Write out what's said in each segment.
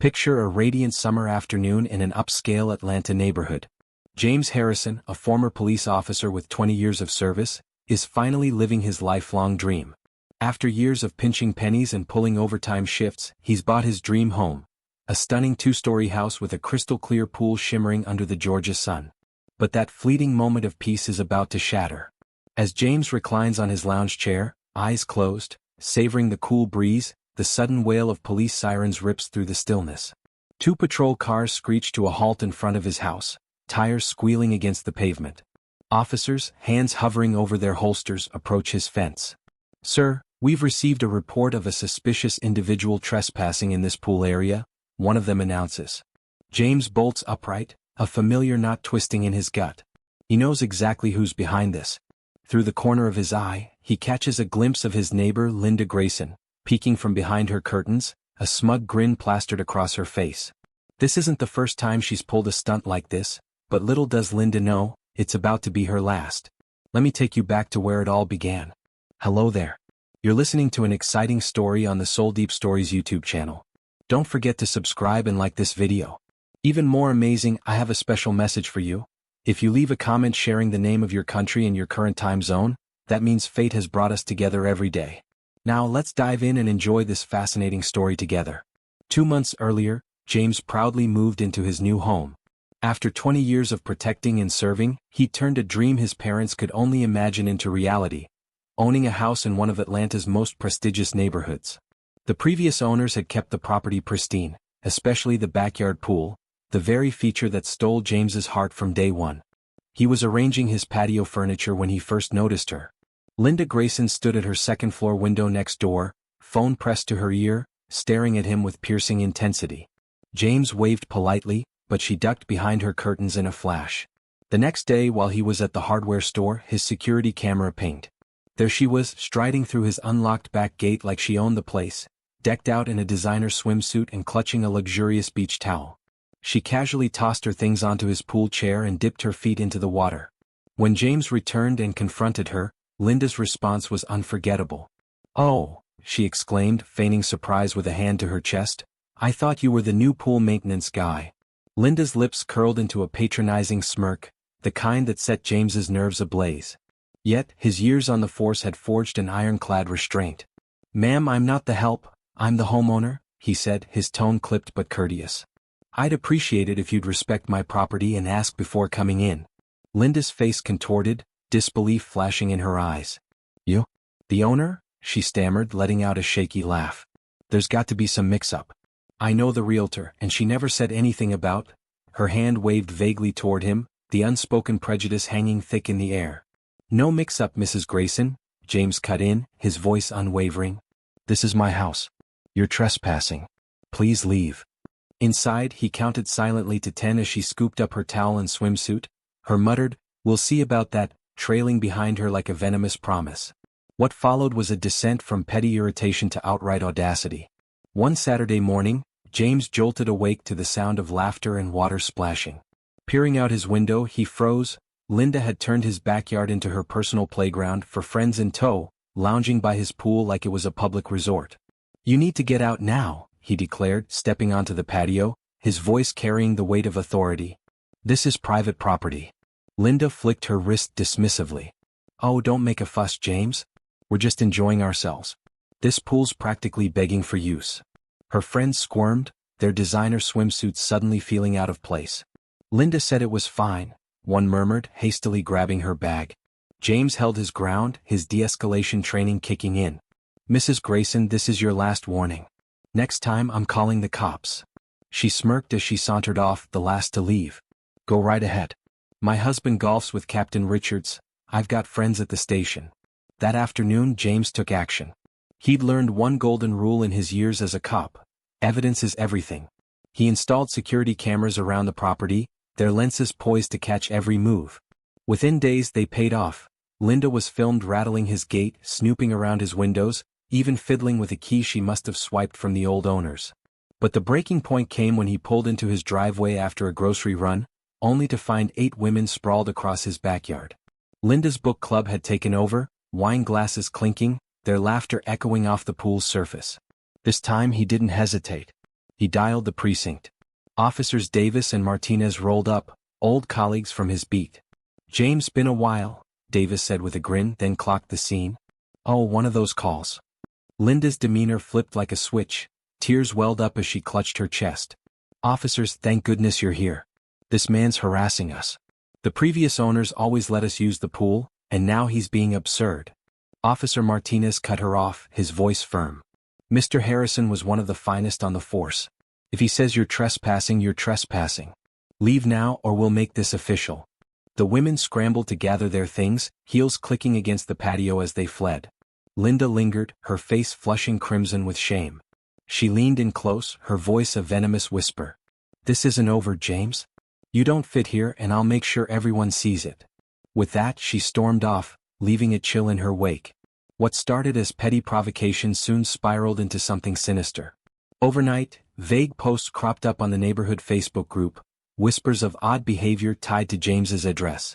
Picture a radiant summer afternoon in an upscale Atlanta neighborhood. James Harrison, a former police officer with 20 years of service, is finally living his lifelong dream. After years of pinching pennies and pulling overtime shifts, he's bought his dream home. A stunning two-story house with a crystal-clear pool shimmering under the Georgia sun. But that fleeting moment of peace is about to shatter. As James reclines on his lounge chair, eyes closed, savoring the cool breeze, the sudden wail of police sirens rips through the stillness. Two patrol cars screech to a halt in front of his house, tires squealing against the pavement. Officers, hands hovering over their holsters, approach his fence. "Sir, we've received a report of a suspicious individual trespassing in this pool area," one of them announces. James bolts upright, a familiar knot twisting in his gut. He knows exactly who's behind this. Through the corner of his eye, he catches a glimpse of his neighbor Linda Grayson, peeking from behind her curtains, a smug grin plastered across her face. This isn't the first time she's pulled a stunt like this, but little does Linda know, it's about to be her last. Let me take you back to where it all began. Hello there. You're listening to an exciting story on the Soul Deep Stories YouTube channel. Don't forget to subscribe and like this video. Even more amazing, I have a special message for you. If you leave a comment sharing the name of your country and your current time zone, that means fate has brought us together every day. Now let's dive in and enjoy this fascinating story together. 2 months earlier, James proudly moved into his new home. After 20 years of protecting and serving, he turned a dream his parents could only imagine into reality, owning a house in one of Atlanta's most prestigious neighborhoods. The previous owners had kept the property pristine, especially the backyard pool, the very feature that stole James's heart from day one. He was arranging his patio furniture when he first noticed her. Linda Grayson stood at her second-floor window next door, phone pressed to her ear, staring at him with piercing intensity. James waved politely, but she ducked behind her curtains in a flash. The next day, while he was at the hardware store, his security camera pinged. There she was, striding through his unlocked back gate like she owned the place, decked out in a designer swimsuit and clutching a luxurious beach towel. She casually tossed her things onto his pool chair and dipped her feet into the water. When James returned and confronted her, Linda's response was unforgettable. "Oh," she exclaimed, feigning surprise with a hand to her chest. "I thought you were the new pool maintenance guy." Linda's lips curled into a patronizing smirk, the kind that set James's nerves ablaze. Yet, his years on the force had forged an ironclad restraint. "Ma'am, I'm not the help, I'm the homeowner," he said, his tone clipped but courteous. "I'd appreciate it if you'd respect my property and ask before coming in." Linda's face contorted, disbelief flashing in her eyes. "You? The owner?" she stammered, letting out a shaky laugh. "There's got to be some mix-up. I know the realtor, and she never said anything about—" Her hand waved vaguely toward him, the unspoken prejudice hanging thick in the air. "No mix-up, Mrs. Grayson," James cut in, his voice unwavering. "This is my house. You're trespassing. Please leave." Inside, he counted silently to 10 as she scooped up her towel and swimsuit. Her muttered, "We'll see about that," trailing behind her like a venomous promise. What followed was a descent from petty irritation to outright audacity. One Saturday morning, James jolted awake to the sound of laughter and water splashing. Peering out his window, he froze. Linda had turned his backyard into her personal playground, for friends in tow, lounging by his pool like it was a public resort. "You need to get out now," he declared, stepping onto the patio, his voice carrying the weight of authority. "This is private property." Linda flicked her wrist dismissively. "Oh, don't make a fuss, James. We're just enjoying ourselves. This pool's practically begging for use." Her friends squirmed, their designer swimsuits suddenly feeling out of place. "Linda said it was fine," one murmured, hastily grabbing her bag. James held his ground, his de-escalation training kicking in. "Mrs. Grayson, this is your last warning. Next time I'm calling the cops." She smirked as she sauntered off, the last to leave. "Go right ahead. My husband golfs with Captain Richards, I've got friends at the station." That afternoon, James took action. He'd learned one golden rule in his years as a cop: evidence is everything. He installed security cameras around the property, their lenses poised to catch every move. Within days they paid off. Linda was filmed rattling his gate, snooping around his windows, even fiddling with a key she must have swiped from the old owners. But the breaking point came when he pulled into his driveway after a grocery run, only to find 8 women sprawled across his backyard. Linda's book club had taken over, wine glasses clinking, their laughter echoing off the pool's surface. This time he didn't hesitate. He dialed the precinct. Officers Davis and Martinez rolled up, old colleagues from his beat. "James, been a while," Davis said with a grin, then clocked the scene. "Oh, one of those calls." Linda's demeanor flipped like a switch. Tears welled up as she clutched her chest. "Officers, thank goodness you're here. This man's harassing us. The previous owners always let us use the pool, and now he's being absurd." Officer Martinez cut her off, his voice firm. "Mr. Harrison was one of the finest on the force. If he says you're trespassing, you're trespassing. Leave now or we'll make this official." The women scrambled to gather their things, heels clicking against the patio as they fled. Linda lingered, her face flushing crimson with shame. She leaned in close, her voice a venomous whisper. "This isn't over, James. You don't fit here and I'll make sure everyone sees it." With that she stormed off, leaving a chill in her wake. What started as petty provocation soon spiraled into something sinister. Overnight, vague posts cropped up on the neighborhood Facebook group, whispers of odd behavior tied to James's address.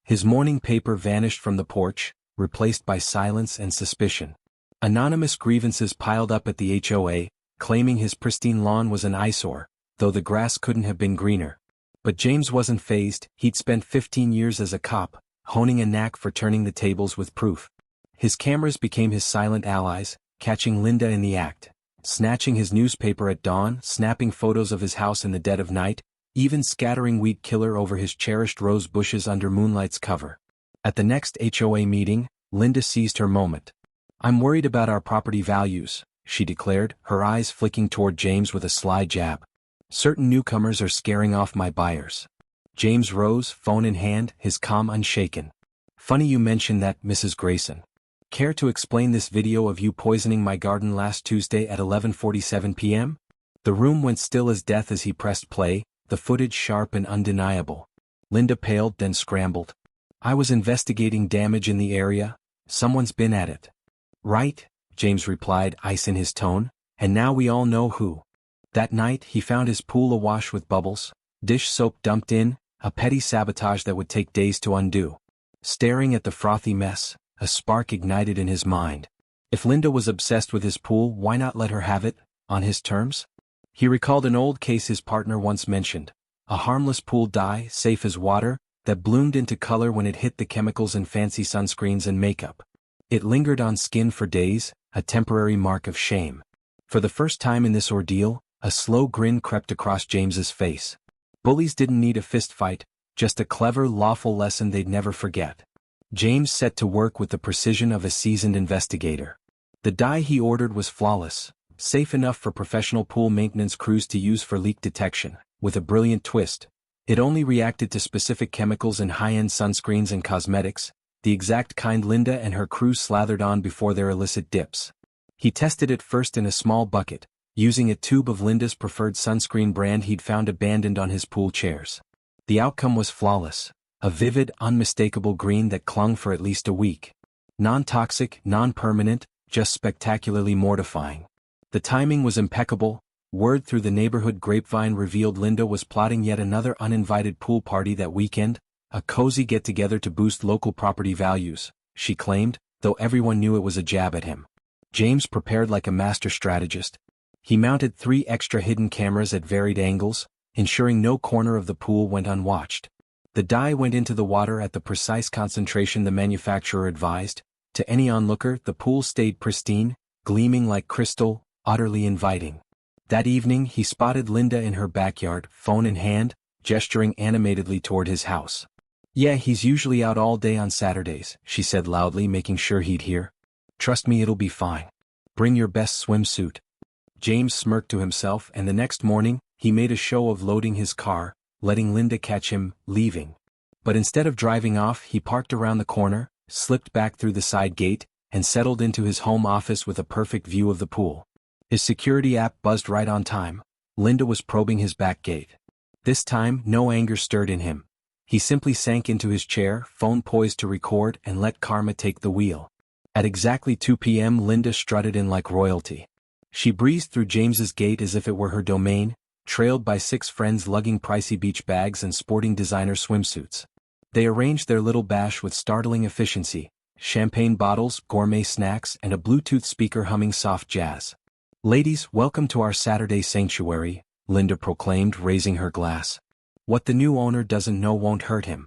His morning paper vanished from the porch, replaced by silence and suspicion. Anonymous grievances piled up at the HOA, claiming his pristine lawn was an eyesore, though the grass couldn't have been greener. But James wasn't fazed. He'd spent 15 years as a cop, honing a knack for turning the tables with proof. His cameras became his silent allies, catching Linda in the act, snatching his newspaper at dawn, snapping photos of his house in the dead of night, even scattering weed killer over his cherished rose bushes under moonlight's cover. At the next HOA meeting, Linda seized her moment. "I'm worried about our property values," she declared, her eyes flicking toward James with a sly jab. "Certain newcomers are scaring off my buyers." James rose, phone in hand, his calm unshaken. "Funny you mention that, Mrs. Grayson. Care to explain this video of you poisoning my garden last Tuesday at 11:47 p.m.? The room went still as death as he pressed play, the footage sharp and undeniable. Linda paled, then scrambled. "I was investigating damage in the area. Someone's been at it." "Right," James replied, ice in his tone, "and now we all know who." That night he found his pool awash with bubbles, dish soap dumped in, a petty sabotage that would take days to undo. Staring at the frothy mess, a spark ignited in his mind. If Linda was obsessed with his pool, why not let her have it, on his terms? He recalled an old case his partner once mentioned, a harmless pool dye, safe as water, that bloomed into color when it hit the chemicals in fancy sunscreens and makeup. It lingered on skin for days, a temporary mark of shame. For the first time in this ordeal, a slow grin crept across James's face. Bullies didn't need a fistfight, just a clever, lawful lesson they'd never forget. James set to work with the precision of a seasoned investigator. The dye he ordered was flawless, safe enough for professional pool maintenance crews to use for leak detection, with a brilliant twist. It only reacted to specific chemicals in high-end sunscreens and cosmetics, the exact kind Linda and her crew slathered on before their illicit dips. He tested it first in a small bucket, using a tube of Linda's preferred sunscreen brand he'd found abandoned on his pool chairs. The outcome was flawless, a vivid, unmistakable green that clung for at least a week. Non-toxic, non-permanent, just spectacularly mortifying. The timing was impeccable. Word through the neighborhood grapevine revealed Linda was plotting yet another uninvited pool party that weekend, a cozy get-together to boost local property values, she claimed, though everyone knew it was a jab at him. James prepared like a master strategist. He mounted 3 extra hidden cameras at varied angles, ensuring no corner of the pool went unwatched. The dye went into the water at the precise concentration the manufacturer advised. To any onlooker, the pool stayed pristine, gleaming like crystal, utterly inviting. That evening he spotted Linda in her backyard, phone in hand, gesturing animatedly toward his house. "Yeah, he's usually out all day on Saturdays," she said loudly, making sure he'd hear. "Trust me, it'll be fine. Bring your best swimsuit." James smirked to himself, and the next morning, he made a show of loading his car, letting Linda catch him, leaving. But instead of driving off, he parked around the corner, slipped back through the side gate, and settled into his home office with a perfect view of the pool. His security app buzzed right on time. Linda was probing his back gate. This time, no anger stirred in him. He simply sank into his chair, phone poised to record, and let karma take the wheel. At exactly 2 p.m. Linda strutted in like royalty. She breezed through James's gate as if it were her domain, trailed by 6 friends lugging pricey beach bags and sporting designer swimsuits. They arranged their little bash with startling efficiency, champagne bottles, gourmet snacks, and a Bluetooth speaker humming soft jazz. "Ladies, welcome to our Saturday sanctuary," Linda proclaimed, raising her glass. "What the new owner doesn't know won't hurt him."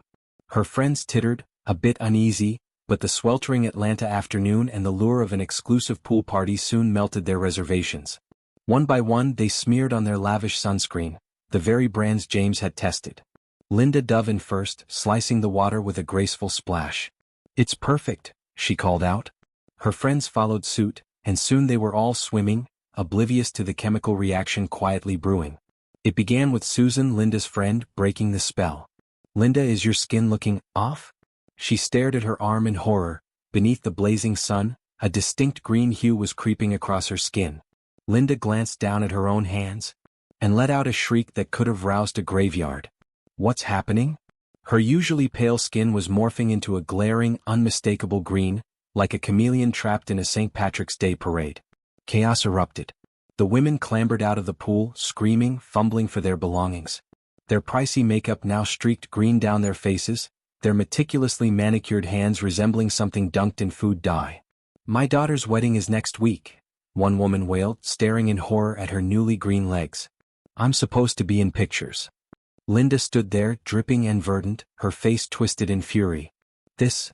Her friends tittered, a bit uneasy, but the sweltering Atlanta afternoon and the lure of an exclusive pool party soon melted their reservations. One by one they smeared on their lavish sunscreen, the very brands James had tested. Linda dove in first, slicing the water with a graceful splash. "It's perfect," she called out. Her friends followed suit, and soon they were all swimming, oblivious to the chemical reaction quietly brewing. It began with Susan, Linda's friend, breaking the spell. "Linda, is your skin looking off?" She stared at her arm in horror. Beneath the blazing sun, a distinct green hue was creeping across her skin. Linda glanced down at her own hands and let out a shriek that could have roused a graveyard. "What's happening?" Her usually pale skin was morphing into a glaring, unmistakable green, like a chameleon trapped in a St. Patrick's Day parade. Chaos erupted. The women clambered out of the pool, screaming, fumbling for their belongings. Their pricey makeup now streaked green down their faces, their meticulously manicured hands resembling something dunked in food dye. "My daughter's wedding is next week," one woman wailed, staring in horror at her newly green legs. "I'm supposed to be in pictures." Linda stood there, dripping and verdant, her face twisted in fury. This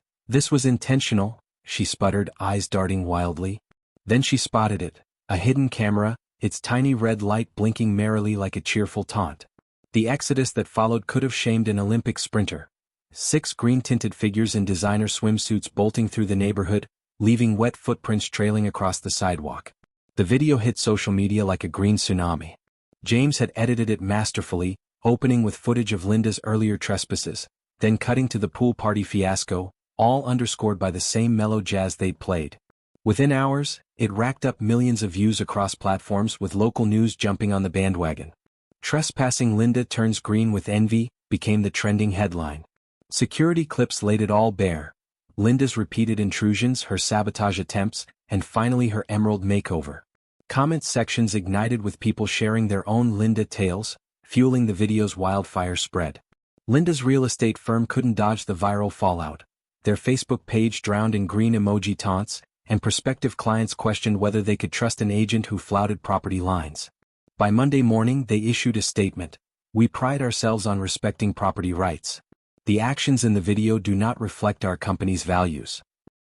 was intentional," she sputtered, eyes darting wildly. Then she spotted it, a hidden camera, its tiny red light blinking merrily like a cheerful taunt. The exodus that followed could have shamed an Olympic sprinter. 6 green-tinted figures in designer swimsuits bolting through the neighborhood, leaving wet footprints trailing across the sidewalk. The video hit social media like a green tsunami. James had edited it masterfully, opening with footage of Linda's earlier trespasses, then cutting to the pool party fiasco, all underscored by the same mellow jazz they'd played. Within hours, it racked up millions of views across platforms, with local news jumping on the bandwagon. "Trespassing Linda turns green with envy" became the trending headline. Security clips laid it all bare. Linda's repeated intrusions, her sabotage attempts, and finally her emerald makeover. Comment sections ignited with people sharing their own Linda tales, fueling the video's wildfire spread. Linda's real estate firm couldn't dodge the viral fallout. Their Facebook page drowned in green emoji taunts, and prospective clients questioned whether they could trust an agent who flouted property lines. By Monday morning they issued a statement: "We pride ourselves on respecting property rights. The actions in the video do not reflect our company's values."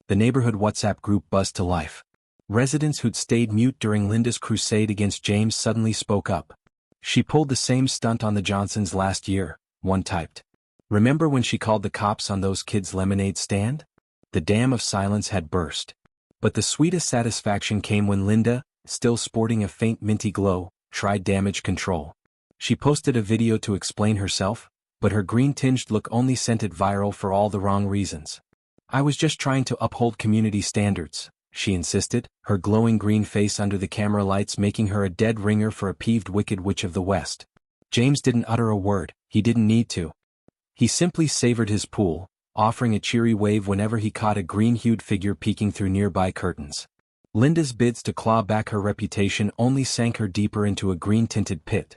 The neighborhood WhatsApp group buzzed to life. Residents who'd stayed mute during Linda's crusade against James suddenly spoke up. "She pulled the same stunt on the Johnsons last year," one typed. "Remember when she called the cops on those kids' lemonade stand?" The dam of silence had burst. But the sweetest satisfaction came when Linda, still sporting a faint minty glow, tried damage control. She posted a video to explain herself, but her green-tinged look only sent it viral for all the wrong reasons. "I was just trying to uphold community standards," she insisted, her glowing green face under the camera lights making her a dead ringer for a peeved wicked witch of the West. James didn't utter a word. He didn't need to. He simply savored his pool, offering a cheery wave whenever he caught a green-hued figure peeking through nearby curtains. Linda's bids to claw back her reputation only sank her deeper into a green-tinted pit.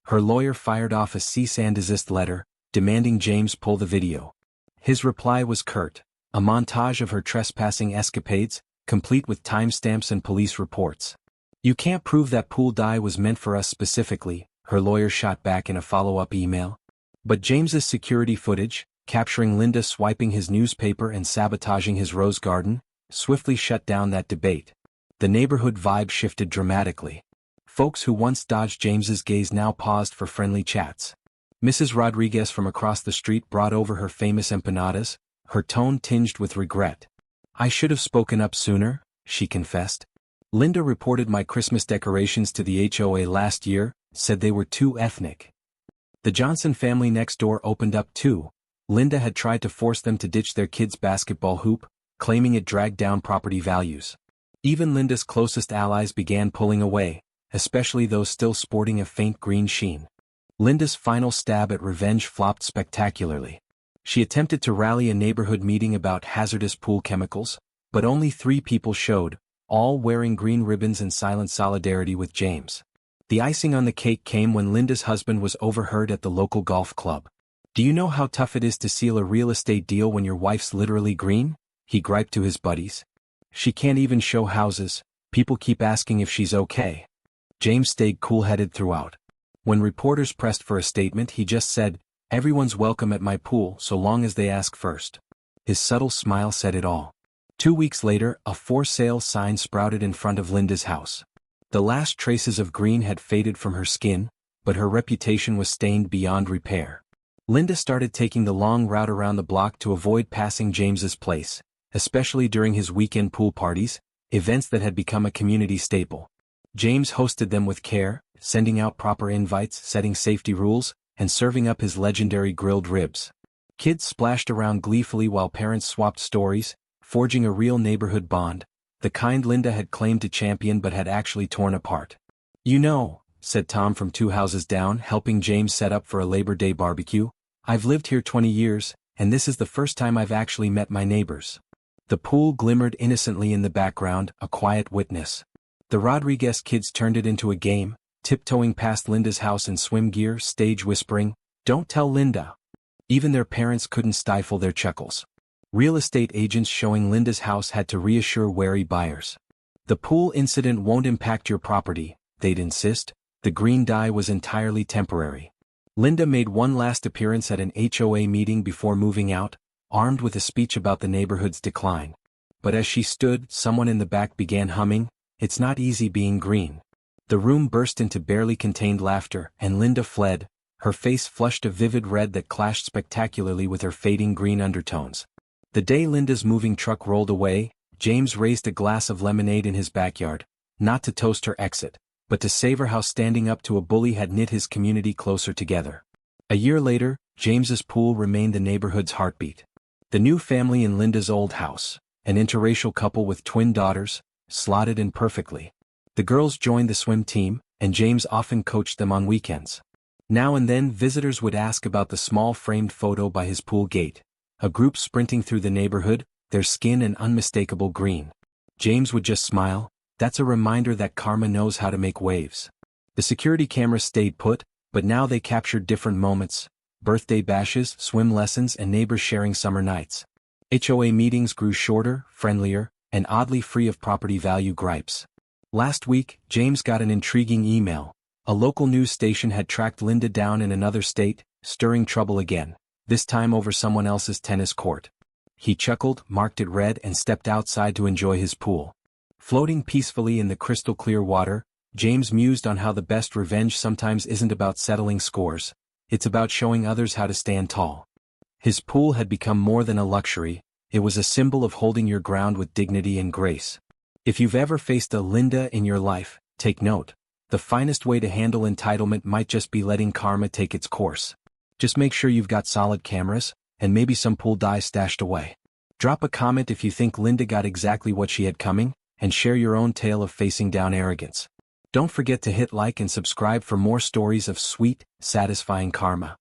Her lawyer fired off a cease and desist letter, demanding James pull the video. His reply was curt: a montage of her trespassing escapades, complete with timestamps and police reports. "You can't prove that pool dye was meant for us specifically," her lawyer shot back in a follow-up email. But James's security footage, capturing Linda swiping his newspaper and sabotaging his rose garden, swiftly shut down that debate. The neighborhood vibe shifted dramatically. Folks who once dodged James's gaze now paused for friendly chats. Mrs. Rodriguez from across the street brought over her famous empanadas, her tone tinged with regret. "I should have spoken up sooner," she confessed. "Linda reported my Christmas decorations to the HOA last year, said they were too ethnic." The Johnson family next door opened up too. Linda had tried to force them to ditch their kid's basketball hoop, claiming it dragged down property values. Even Linda's closest allies began pulling away, especially those still sporting a faint green sheen. Linda's final stab at revenge flopped spectacularly. She attempted to rally a neighborhood meeting about hazardous pool chemicals, but only 3 people showed, all wearing green ribbons in silent solidarity with James. The icing on the cake came when Linda's husband was overheard at the local golf club. "Do you know how tough it is to seal a real estate deal when your wife's literally green?" he griped to his buddies. "She can't even show houses, People keep asking if she's okay. James stayed cool-headed throughout. When reporters pressed for a statement, he just said, "Everyone's welcome at my pool so long as they ask first." His subtle smile said it all. 2 weeks later, a for sale sign sprouted in front of Linda's house. The last traces of green had faded from her skin, but her reputation was stained beyond repair. Linda started taking the long route around the block to avoid passing James's place, especially during his weekend pool parties, events that had become a community staple. James hosted them with care, sending out proper invites, setting safety rules, and serving up his legendary grilled ribs. Kids splashed around gleefully while parents swapped stories, forging a real neighborhood bond, the kind Linda had claimed to champion but had actually torn apart. "You know," said Tom from 2 houses down, helping James set up for a Labor Day barbecue, "I've lived here 20 years, and this is the first time I've actually met my neighbors." The pool glimmered innocently in the background, a quiet witness. The Rodriguez kids turned it into a game, tiptoeing past Linda's house in swim gear, stage whispering, "Don't tell Linda." Even their parents couldn't stifle their chuckles. Real estate agents showing Linda's house had to reassure wary buyers. "The pool incident won't impact your property," they'd insist. The green dye was entirely temporary. Linda made one last appearance at an HOA meeting before moving out, armed with a speech about the neighborhood's decline. But as she stood, someone in the back began humming, "It's not easy being green." The room burst into barely contained laughter, and Linda fled, her face flushed a vivid red that clashed spectacularly with her fading green undertones. The day Linda's moving truck rolled away, James raised a glass of lemonade in his backyard, not to toast her exit, but to savor how standing up to a bully had knit his community closer together. A year later, James's pool remained the neighborhood's heartbeat. The new family in Linda's old house, an interracial couple with twin daughters, slotted in perfectly. The girls joined the swim team, and James often coached them on weekends. Now and then visitors would ask about the small framed photo by his pool gate, a group sprinting through the neighborhood, their skin an unmistakable green. James would just smile, "That's a reminder that karma knows how to make waves." The security cameras stayed put, but now they captured different moments: birthday bashes, swim lessons, and neighbors sharing summer nights. HOA meetings grew shorter, friendlier, and oddly free of property value gripes. Last week, James got an intriguing email. A local news station had tracked Linda down in another state, stirring trouble again, this time over someone else's tennis court. He chuckled, marked it red, and stepped outside to enjoy his pool. Floating peacefully in the crystal-clear water, James mused on how the best revenge sometimes isn't about settling scores, it's about showing others how to stand tall. His pool had become more than a luxury, it was a symbol of holding your ground with dignity and grace. If you've ever faced a Linda in your life, take note. The finest way to handle entitlement might just be letting karma take its course. Just make sure you've got solid cameras, and maybe some pool dye stashed away. Drop a comment if you think Linda got exactly what she had coming, and share your own tale of facing down arrogance. Don't forget to hit like and subscribe for more stories of sweet, satisfying karma.